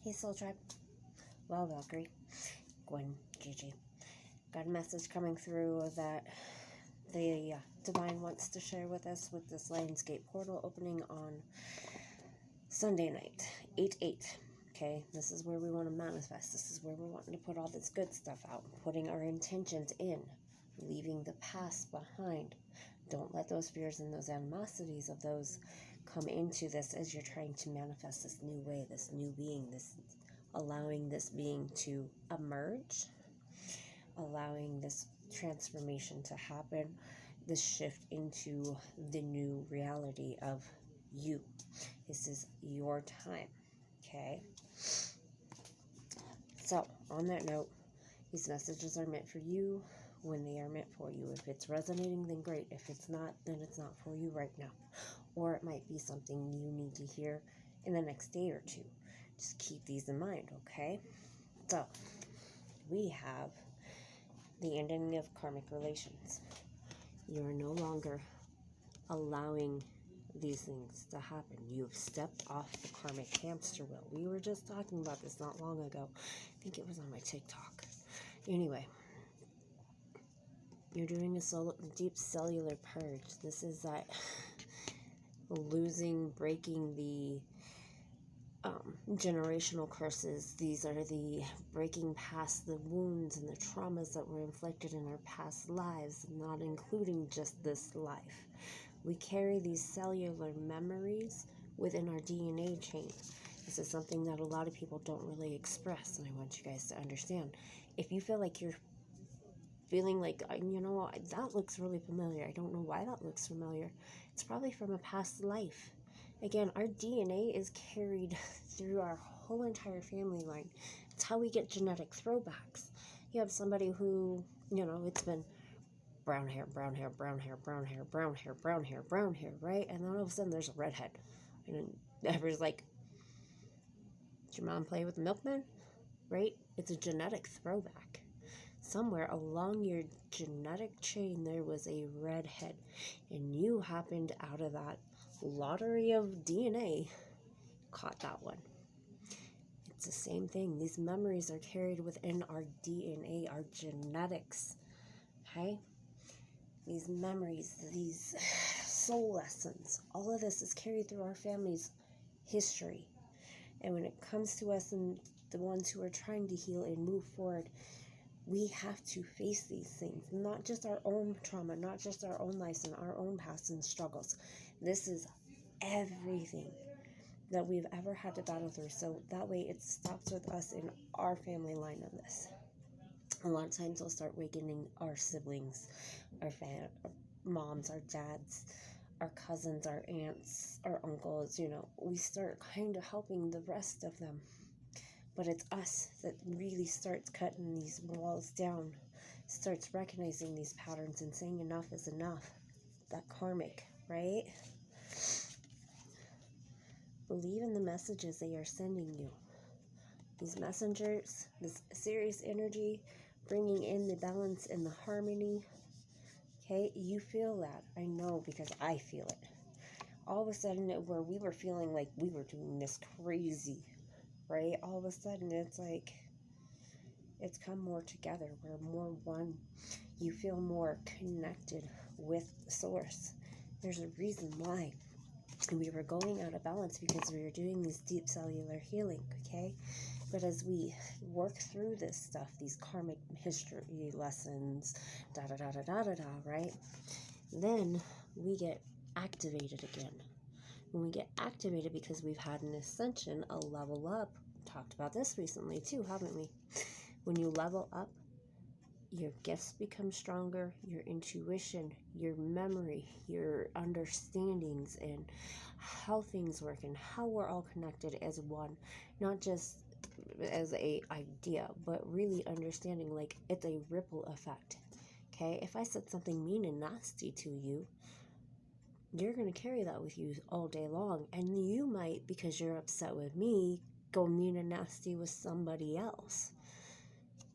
Hey Soul Tribe. Well, Valkyrie, Gwen, Gigi. Got a message coming through that the Divine wants to share with us with this Lionsgate portal opening on Sunday night, 8/8. Okay, this is where we want to manifest. This is where we're wanting to put all this good stuff out, putting our intentions in, leaving the past behind. Don't let those fears and those animosities of those come into this as you're trying to manifest this new way, this new being, this allowing this being to emerge, allowing this transformation to happen, this shift into the new reality of you. This is your time, okay? So, on that note, these messages are meant for you when they are meant for you. If it's resonating, then great. If it's not, then it's not for you right now. Or it might be something you need to hear in the next day or two. Just keep these in mind, okay? So, we have the ending of karmic relations. You are no longer allowing these things to happen. You've stepped off the karmic hamster wheel. We were just talking about this not long ago. I think it was on my TikTok. Anyway, you're doing a deep cellular purge. This is that breaking the generational curses. These are the breaking past the wounds and the traumas that were inflicted in our past lives, not including just this life. We carry these cellular memories within our DNA chain. This is something that a lot of people don't really express, and I want you guys to understand. If you feel like you're feeling like, that looks really familiar, I don't know why that looks familiar, it's probably from a past life. Again, our DNA is carried through our whole entire family line. It's how we get genetic throwbacks. You have somebody who, it's been brown hair, brown hair, brown hair, brown hair, brown hair, brown hair, brown hair, right? And then all of a sudden there's a redhead. And everybody's like, did your mom play with the milkman? Right? It's a genetic throwback. Somewhere along your genetic chain there was a redhead. And you happened out of that lottery of DNA, caught that one. It's the same thing. These memories are carried within our DNA, our genetics. Okay? These memories, these soul lessons, all of this is carried through our family's history. And when it comes to us and the ones who are trying to heal and move forward, we have to face these things, not just our own trauma, not just our own lives and our own past and struggles. This is everything that we've ever had to battle through. So that way it stops with us in our family line of this. A lot of times we'll start awakening our siblings, our moms, our dads, our cousins, our aunts, our uncles, we start kind of helping the rest of them. But it's us that really starts cutting these walls down, starts recognizing these patterns and saying enough is enough. That karmic, right? Believe in the messages they are sending you. These messengers, this serious energy, bringing in the balance and the harmony. Okay, you feel that. I know because I feel it. All of a sudden, where we were feeling like we were doing this crazy, right? All of a sudden, it's like it's come more together. We're more one. You feel more connected with the source. There's a reason why we were going out of balance, because we were doing this deep cellular healing, okay? But as we work through this stuff, these karmic history lessons, right? Then we get activated again. When we get activated because we've had an ascension, a level up, talked about this recently too, haven't we? When you level up, your gifts become stronger, your intuition, your memory, your understandings, and how things work and how we're all connected as one, not just as a idea, but really understanding like it's a ripple effect. Okay, if I said something mean and nasty to you, you're going to carry that with you all day long, and you might, because you're upset with me, go mean and nasty with somebody else,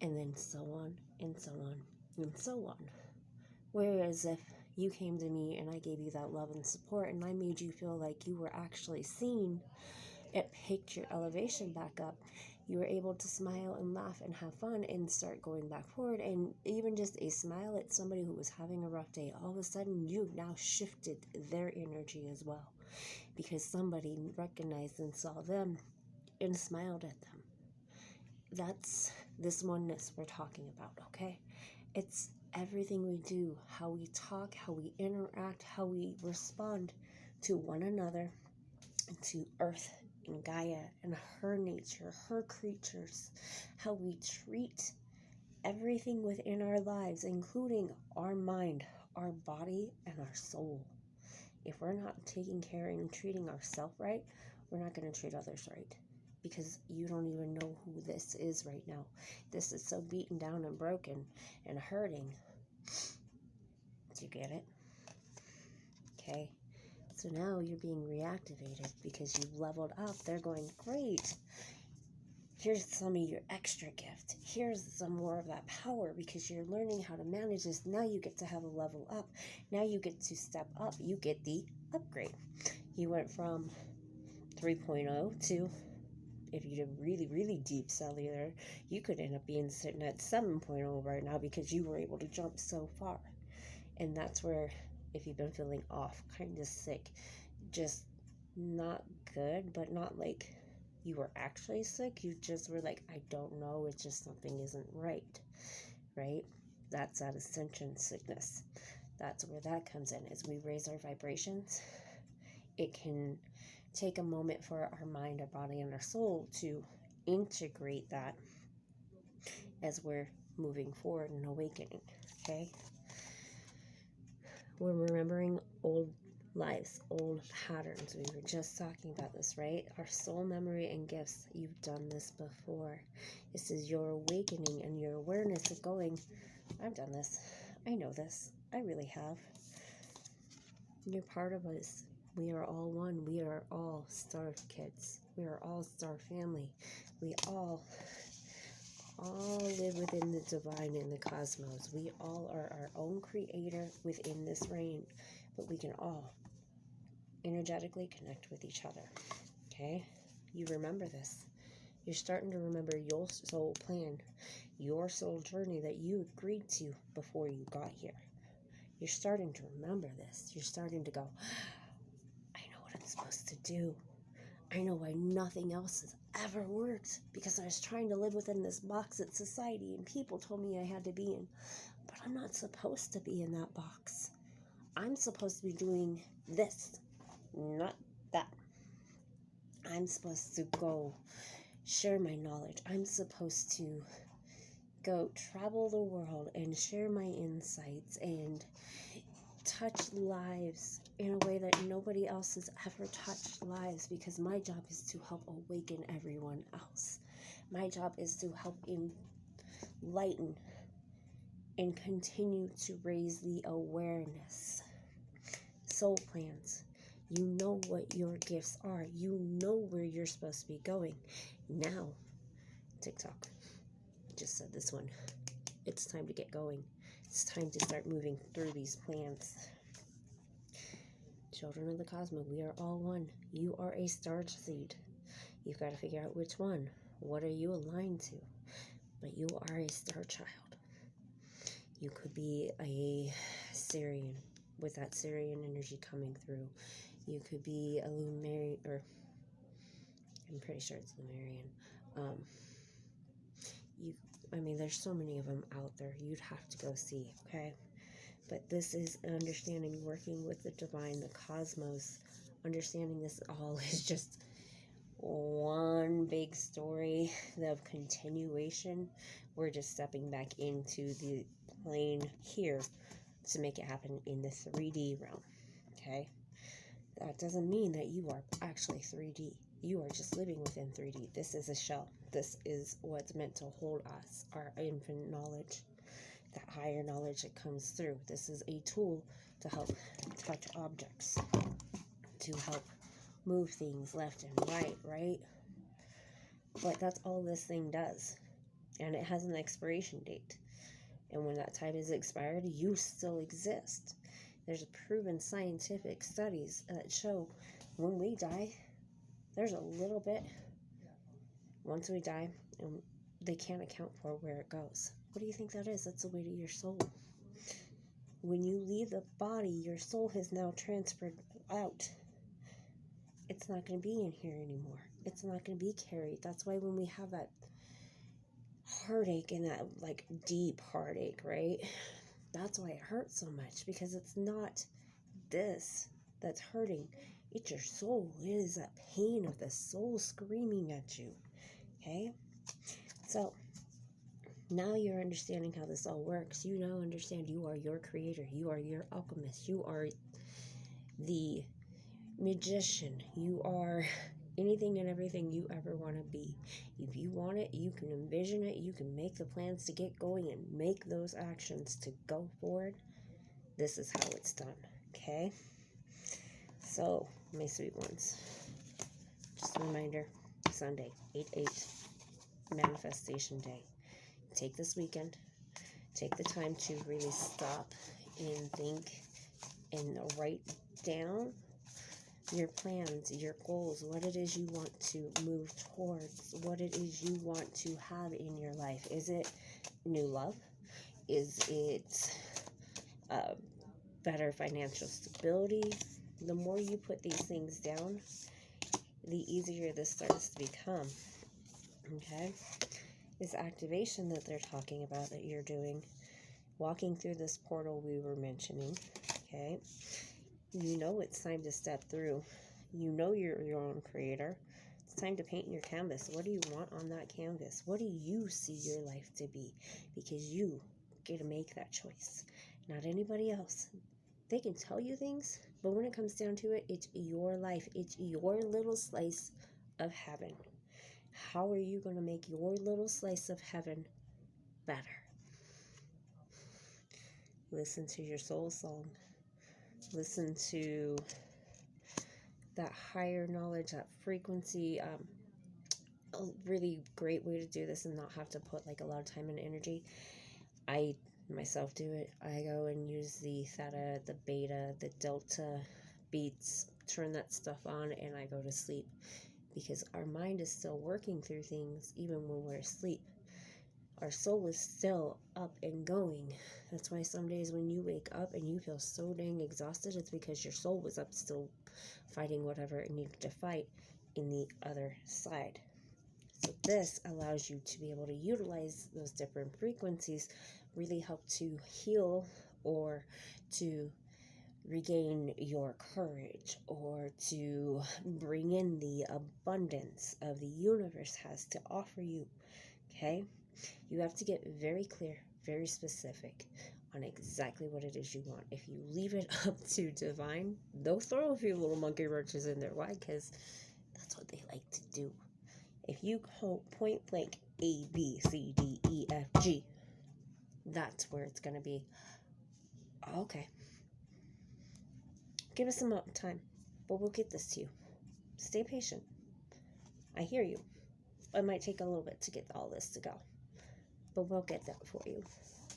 and then so on and so on and so on. Whereas if you came to me and I gave you that love and support and I made you feel like you were actually seen It picked your elevation back up. You were able to smile and laugh and have fun and start going back forward. And even just a smile at somebody who was having a rough day, all of a sudden you've now shifted their energy as well, because somebody recognized and saw them and smiled at them. That's this oneness we're talking about, okay? It's everything we do, how we talk, how we interact, how we respond to one another, to Earth and Gaia and her nature, her creatures, how we treat everything within our lives, including our mind, our body, and our soul. If we're not taking care and treating ourselves right, we're not going to treat others right. Because you don't even know who this is right now. This is so beaten down and broken and hurting. Do you get it? Okay. So now you're being reactivated because you've leveled up. They're going, great. Here's some of your extra gift. Here's some more of that power because you're learning how to manage this. Now you get to have a level up. Now you get to step up. You get the upgrade. You went from 3.0 to, if you did really, really deep cellular, you could end up being sitting at 7.0 right now because you were able to jump so far. And that's where, if you've been feeling off, kind of sick, just not good, but not like you were actually sick, you just were like, I don't know, it's just something isn't right? That's that ascension sickness. That's where that comes in. As we raise our vibrations, it can take a moment for our mind, our body, and our soul to integrate that as we're moving forward and awakening, okay? We're remembering old lives, old patterns. We were just talking about this, right? Our soul memory and gifts. You've done this before. This is your awakening and your awareness of going, I've done this. I know this. I really have. You're part of us. We are all one. We are all star kids. We are all star family. We all live within the divine in the cosmos. We all are our own creator within this reign, but we can all energetically connect with each other. Okay? You remember this. You're starting to remember your soul plan, your soul journey that you agreed to before you got here. You're starting to remember this. You're starting to go, I know what I'm supposed to do. I know why nothing else has ever worked, because I was trying to live within this box that society and people told me I had to be in. But I'm not supposed to be in that box. I'm supposed to be doing this, not that. I'm supposed to go share my knowledge. I'm supposed to go travel the world and share my insights and touch lives in a way that nobody else has ever touched lives, because my job is to help awaken everyone else. My job is to help enlighten and continue to raise the awareness. Soul plans. You know what your gifts are. You know where you're supposed to be going. Now, TikTok, I just said this one. It's time to get going. It's time to start moving through these plans. Children of the cosmos, we are all one. You are a star seed. You've got to figure out which one. What are you aligned to? But you are a star child. You could be a Sirian with that Sirian energy coming through. You could be a Lumerian, or I'm pretty sure it's Lumerian. There's so many of them out there. You'd have to go see, okay? But this is understanding, working with the divine, the cosmos. Understanding this all is just one big story of continuation. We're just stepping back into the plane here to make it happen in the 3D realm, okay? That doesn't mean that you are actually 3D. You are just living within 3D. This is a shell. This is what's meant to hold us, our infinite knowledge, that higher knowledge that comes through. This is a tool to help touch objects, to help move things left and right? But that's all this thing does. And it has an expiration date. And when that time is expired, you still exist. There's proven scientific studies that show when we die, there's a little bit once we die, and they can't account for where it goes. What do you think that is? That's the weight of your soul. When you leave the body, your soul has now transferred out. It's not going to be in here anymore. It's not going to be carried. That's why when we have that heartache and that like deep heartache, right? That's why it hurts so much, because it's not this that's hurting. It's your soul. It is that pain of the soul screaming at you. Okay? So now you're understanding how this all works. You now understand you are your creator. You are your alchemist. You are the magician. You are anything and everything you ever want to be. If you want it, you can envision it. You can make the plans to get going and make those actions to go forward. This is how it's done. Okay? So, my sweet ones, just a reminder, Sunday, 8/8, Manifestation Day. Take this weekend. Take the time to really stop and think and write down your plans, your goals, what it is you want to move towards, what it is you want to have in your life. Is it new love? Is it better financial stability? The more you put these things down, the easier this starts to become. Okay? This activation that they're talking about that you're doing, walking through this portal we were mentioning, okay? You know it's time to step through. You know you're your own creator. It's time to paint your canvas. What do you want on that canvas? What do you see your life to be? Because you get to make that choice, not anybody else. They can tell you things, but when it comes down to it, it's your life. It's your little slice of heaven. How are you going to make your little slice of heaven better? Listen to your soul song. Listen to that higher knowledge, that frequency. A really great way to do this and not have to put like a lot of time and energy. I myself do it. I go and use the theta, the beta, the delta beats, turn that stuff on, and I go to sleep, because our mind is still working through things even when we're asleep. Our soul is still up and going. That's why some days when you wake up and you feel so dang exhausted, it's because your soul was up still fighting whatever it needed to fight in the other side. So this allows you to be able to utilize those different frequencies, really help to heal or to regain your courage, or to bring in the abundance of the universe has to offer you. Okay? You have to get very clear, very specific on exactly what it is you want. If you leave it up to divine, they'll throw a few little monkey wrenches in there. Why? Because that's what they like to do. If you go point blank A, B, C, D, E, F, G, that's where it's going to be. Okay. Give us some time, but we'll get this to you. Stay patient. I hear you. It might take a little bit to get all this to go, but we'll get that for you.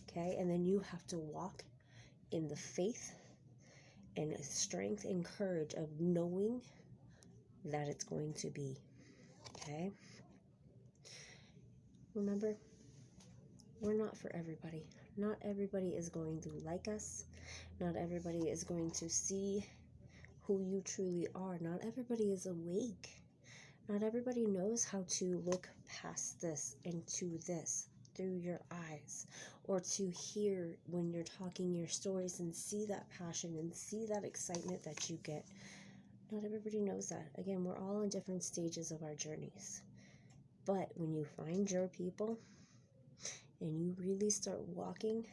Okay? And then you have to walk in the faith and strength and courage of knowing that it's going to be. Okay? Remember, we're not for everybody. Not everybody is going to like us. Not everybody is going to see who you truly are. Not everybody is awake. Not everybody knows how to look past this into this through your eyes, or to hear when you're talking your stories and see that passion and see that excitement that you get. Not everybody knows that. Again, we're all in different stages of our journeys. But when you find your people and you really start walking,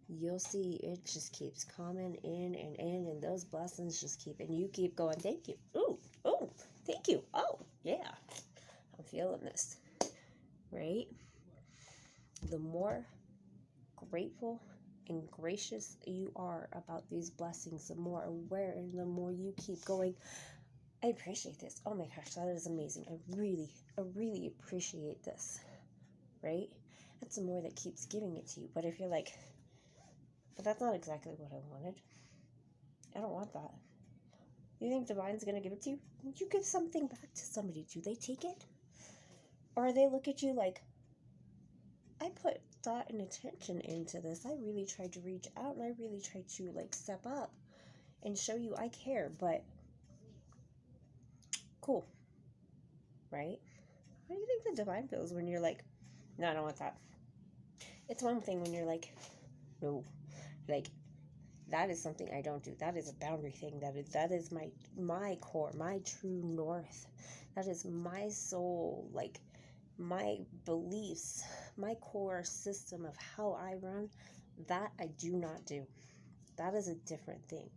you'll see it just keeps coming in, and those blessings just keep, and you keep going, thank you. Oh, thank you. Oh, yeah. I'm feeling this. Right? The more grateful and gracious you are about these blessings, the more aware and the more you keep going, I appreciate this. Oh my gosh, that is amazing. I really appreciate this. Right? That's the more that keeps giving it to you. But if you're like, but that's not exactly what I wanted. I don't want that. You think Divine's going to give it to you? You give something back to somebody. Do they take it? Or they look at you like, I put thought and attention into this. I really tried to reach out and I really tried to like step up and show you I care, but cool, right? How do you think the Divine feels when you're like, no, I don't want that? It's one thing when you're like, no, like, that is something I don't do. That is a boundary thing. That is my core, my true north. That is my soul, like my beliefs, my core system of how I run. That I do not do. That is a different thing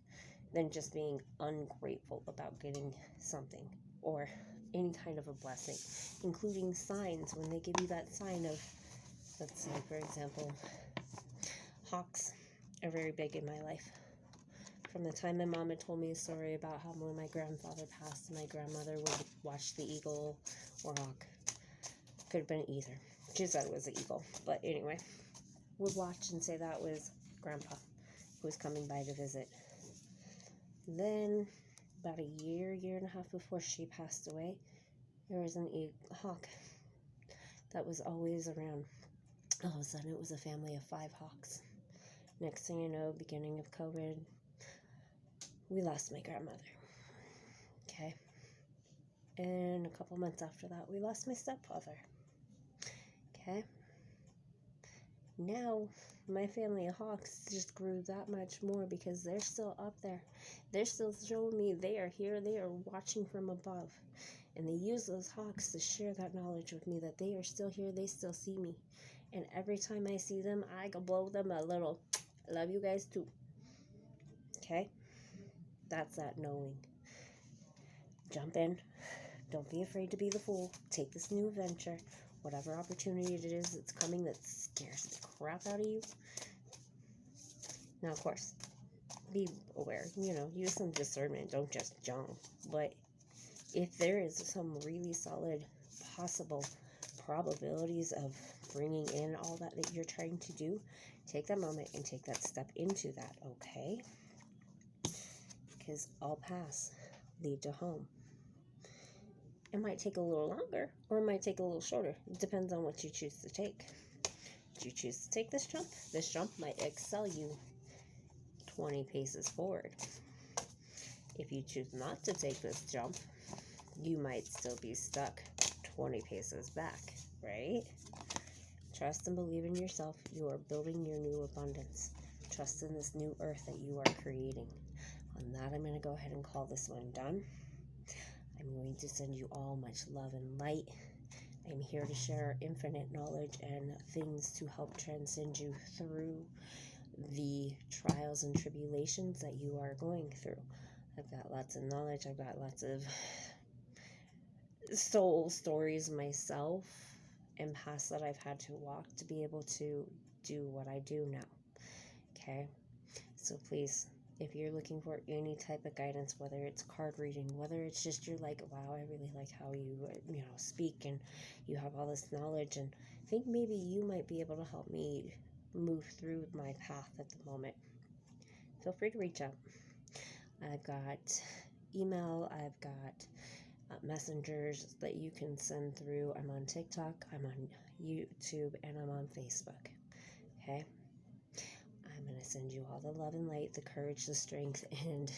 than just being ungrateful about getting something or any kind of a blessing, including signs. When they give you that sign of, let's say, for example, hawks are very big in my life. From the time my mom had told me a story about how when my grandfather passed, my grandmother would watch the eagle or hawk. Could have been either. She said it was an eagle. But anyway, would watch and say that was Grandpa who was coming by to visit. Then, about a year and a half before she passed away, there was a hawk that was always around. All of a sudden, it was a family of 5 hawks. Next thing you know, beginning of COVID, we lost my grandmother. Okay. And a couple months after that, we lost my stepfather. Okay. Now, my family of hawks just grew that much more because they're still up there. They're still showing me they are here. They are watching from above. And they use those hawks to share that knowledge with me that they are still here. They still see me. And every time I see them, I go blow them a little. I love you guys too. Okay? That's that knowing. Jump in. Don't be afraid to be the fool. Take this new adventure. Whatever opportunity it is that's coming that scares the crap out of you. Now, of course, be aware. Use some discernment. Don't just jump. But if there is some really solid possible probabilities of bringing in all that you're trying to do, take that moment and take that step into that, okay? Because all paths lead to home. It might take a little longer or it might take a little shorter. It depends on what you choose to take. If you choose to take this jump might excel you 20 paces forward. If you choose not to take this jump, you might still be stuck 20 paces back, right? Trust and believe in yourself. You are building your new abundance. Trust in this new earth that you are creating. On that, I'm going to go ahead and call this one done. I'm going to send you all much love and light. I'm here to share infinite knowledge and things to help transcend you through the trials and tribulations that you are going through. I've got lots of knowledge. I've got lots of soul stories myself and past that I've had to walk to be able to do what I do now. Okay? So please, if you're looking for any type of guidance, whether it's card reading, whether it's just you're like, wow, I really like how you speak and you have all this knowledge and think maybe you might be able to help me move through my path at the moment, feel free to reach out. I've got email, I've got messengers that you can send through. I'm on TikTok, I'm on YouTube, and I'm on Facebook. Okay? I'm going to send you all the love and light, the courage, the strength, and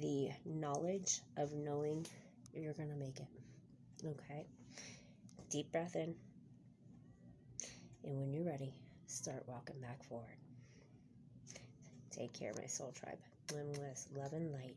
the knowledge of knowing you're going to make it. Okay? Deep breath in. And when you're ready, start walking back forward. Take care, my soul tribe. Limitless love and light.